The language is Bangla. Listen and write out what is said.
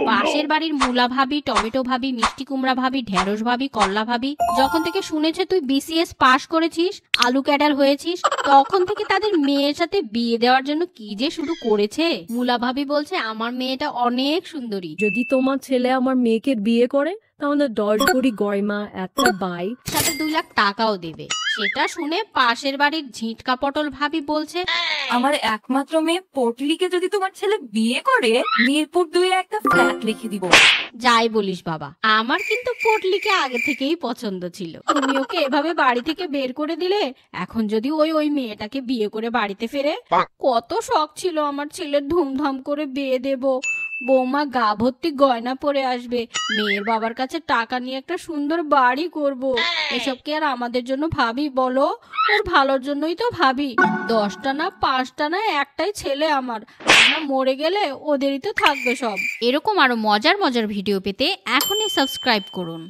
পাশের বাড়ির মূলা ভাবি, টমেটো ভাবি, মিষ্টি কুমড়া ভাবি, ঢেঁড়স ভাবি, করলা ভাবি যখন থেকে শুনেছে তুই বিসিএস পাশ করেছিস, আলু ক্যাডার হয়েছিস, তখন থেকে তাদের মেয়ের সাথে বিয়ে দেওয়ার জন্য কি যে শুরু করেছে। মূলা ভাবি বলছে আমার মেয়েটা অনেক সুন্দরী, যদি তোমার ছেলে আমার মেয়েকে বিয়ে করে তাহলে 10 কোটি গয়না, একটা বাইক, সাথে 2 লাখ টাকাও দেবে। সেটা শুনে পাশের বাড়ির ঝিটকা পটল ভাবি বলছে আমার একমাত্র মেয়ে পটলিকে যদি তোমার ছেলে বিয়ে করে মিরপুর 2 একটা ফ্ল্যাট লিখে দিব। যাই বলিস বাবা, আমার কিন্তু পটলিকে আগে থেকেই পছন্দ ছিল। তুমি ওকে এভাবে বাড়ি থেকে বের করে দিলে, এখন যদি ওই মেয়েটাকে বিয়ে করে বাড়িতে ফেরে, কত শখ ছিল আমার ছেলের ধুমধাম করে বিয়ে দেব, বৌমা গা ভর্তি গয়না পরে আসবে, মেয়ের বাবার কাছে টাকা নিয়ে একটা সুন্দর বাড়ি করব। এসব কি আর আমাদের জন্য ভাবি বলো? ওর ভালোর জন্যই তো ভাবি। 10টা না 5টা না একটাই ছেলে আমার, আমরা মরে গেলে ওদেরই তো থাকবে সব। এরকম আরো মজার মজার ভিডিও পেতে এখনই সাবস্ক্রাইব করুন।